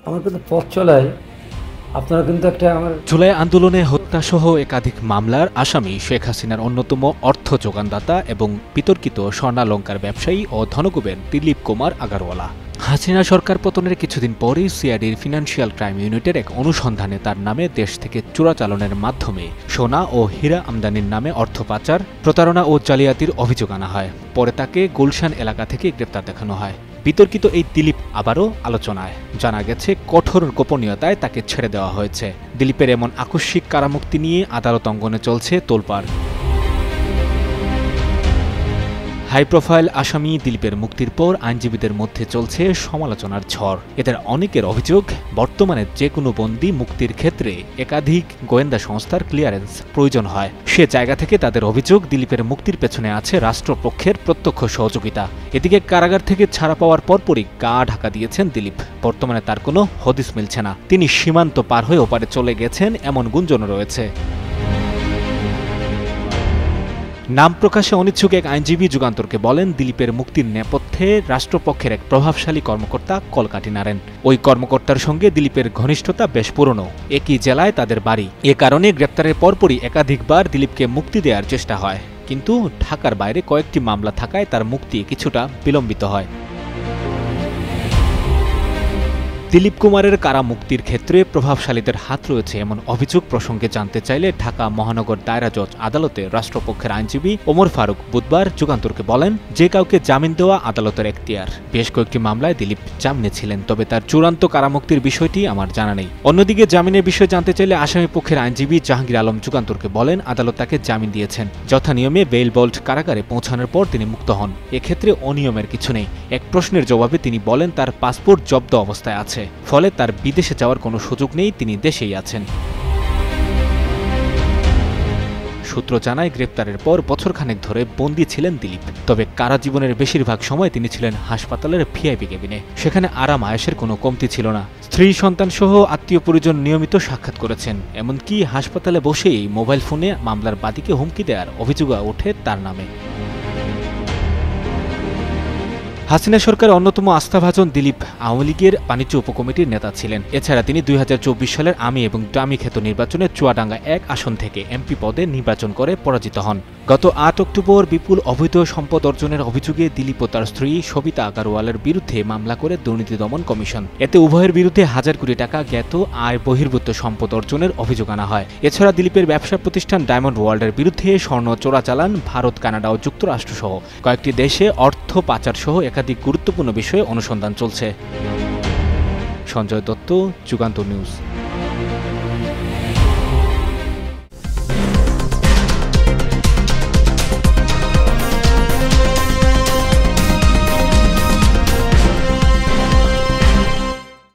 আমার কিন্তু পথ চলায় আপনারা কিন্তু একটা আমার জুলাই আন্দোলনে হত্যাসহ একাধিক মামলার আসামি শেখ হাসিনার অন্যতম অর্থ যোগানদাতা এবং বিতর্কিত স্বর্ণালংকার ব্যবসায়ী ও ধনকুবের দিলীপ কুমার আগারওয়ালা। হাসিনা সরকার পতনের কিছুদিন পরেই সিআইডির ফিনান্সিয়াল ক্রাইম ইউনিটের এক অনুসন্ধানে তার নামে দেশ থেকে চোরাচালানের মাধ্যমে সোনা ও হীরা আমদানির নামে অর্থ পাচার, প্রতারণা ও জালিয়াতির অভিযোগ আনা হয়। পরে তাকে গুলশান এলাকা থেকে গ্রেপ্তার দেখানো হয়। বিতর্কিত এই দিলীপ আবারও আলোচনায়। জানা গেছে কঠোর গোপনীয়তায় তাকে ছেড়ে দেওয়া হয়েছে। দিলীপের এমন আকস্মিক কারামুক্তি নিয়ে আদালত অঙ্গনে চলছে তোলপাড়। হাই প্রোফাইল আসামি দিলীপের মুক্তির পর আইনজীবীদের মধ্যে চলছে সমালোচনার ঝড়। এদের অনেকের অভিযোগ, বর্তমানে যে কোনো বন্দী মুক্তির ক্ষেত্রে একাধিক গোয়েন্দা সংস্থার ক্লিয়ারেন্স প্রয়োজন হয়। সে জায়গা থেকে তাদের অভিযোগ, দিলীপের মুক্তির পেছনে আছে রাষ্ট্রপক্ষের প্রত্যক্ষ সহযোগিতা। এদিকে কারাগার থেকে ছাড়া পাওয়ার পরপরই গা ঢাকা দিয়েছেন দিলীপ। বর্তমানে তার কোনো হদিস মিলছে না। তিনি সীমান্ত পার হয়ে ওপারে চলে গেছেন এমন গুঞ্জন রয়েছে। নাম প্রকাশে অনিচ্ছুক এক আইনজীবী যুগান্তরকে বলেন, দিলীপের মুক্তির নেপথ্যে রাষ্ট্রপক্ষের এক প্রভাবশালী কর্মকর্তা কলকাঠি নাড়েন। ওই কর্মকর্তার সঙ্গে দিলীপের ঘনিষ্ঠতা বেশ পুরনো, একই জেলায় তাদের বাড়ি। এ কারণে গ্রেপ্তারের পরপরই একাধিকবার দিলীপকে মুক্তি দেওয়ার চেষ্টা হয়, কিন্তু ঢাকার বাইরে কয়েকটি মামলা থাকায় তার মুক্তি কিছুটা বিলম্বিত হয়। দিলীপ কুমারের কারা মুক্তির ক্ষেত্রে প্রভাবশালীদের হাত রয়েছে এমন অভিযোগ প্রসঙ্গে জানতে চাইলে ঢাকা মহানগর দায়রা জজ আদালতে রাষ্ট্রপক্ষের আইনজীবী ওমর ফারুক বুধবার যুগান্তরকে বলেন, যে কাউকে জামিন দেওয়া আদালতের এখতিয়ার। বেশ কয়েকটি মামলায় দিলীপ জামিনে ছিলেন, তবে তার চূড়ান্ত কারামুক্তির বিষয়টি আমার জানা নেই। অন্যদিকে জামিনের বিষয়ে জানতে চাইলে আসামি পক্ষের আইনজীবী জাহাঙ্গীর আলম যুগান্তরকে বলেন, আদালত তাকে জামিন দিয়েছেন। যথানিয়মে বেইল বল্ট কারাগারে পৌঁছানোর পর তিনি মুক্ত হন। এক্ষেত্রে অনিয়মের কিছু নেই। এক প্রশ্নের জবাবে তিনি বলেন, তার পাসপোর্ট জব্দ অবস্থায় আছে, ফলে তার বিদেশে যাওয়ার কোনো সুযোগ নেই, তিনি দেশেই আছেন। সূত্র জানায়, গ্রেপ্তারের পর বছরখানেক ধরে বন্দী ছিলেন দিলীপ। তবে কারাজীবনের বেশিরভাগ সময় তিনি ছিলেন হাসপাতালের ভিআইপি কেবিনে। সেখানে আরাম আয়েশের কোনো কমতি ছিল না। স্ত্রী সন্তান সহ আত্মীয় পরিজন নিয়মিত সাক্ষাৎ করেছেন। এমনকি হাসপাতালে বসেই মোবাইল ফোনে মামলার বাদীকে হুমকি দেওয়ার অভিযোগ ওঠে তার নামে। হাসিনা সরকার অন্যতম আস্থাভাজন দিলীপ আওয়ামী লীগের বাণিজ্য উপকমিটির নেতা ছিলেন। এছাড়া তিনি 2024 সালের আমি এবং ডামি খ্যাত নির্বাচনে চুয়াডাঙ্গা 1 আসন থেকে এমপি পদে নির্বাচন করে পরাজিত হন। গত 8 অক্টোবর বিপুল অবৈধ সম্পদ অর্জনের অভিযোগে দিলীপ ও তার স্ত্রী সবিতা আগারওয়ালের বিরুদ্ধে মামলা করে দুর্নীতি দমন কমিশন। এতে উভয়ের বিরুদ্ধে হাজার কোটি টাকা জ্ঞাত আয় বহির্ভূত সম্পদ অর্জনের অভিযোগ আনা হয়। এছাড়া দিলীপের ব্যবসা প্রতিষ্ঠান ডায়মন্ড ওয়ার্ল্ডের বিরুদ্ধে স্বর্ণ চোরাচালান, ভারত, কানাডা ও যুক্তরাষ্ট্র সহ কয়েকটি দেশে অর্থ পাচার সহ একাধিক গুরুত্বপূর্ণ বিষয়ে অনুসন্ধান চলছে। সঞ্জয় দত্ত, যুগান্তর নিউজ।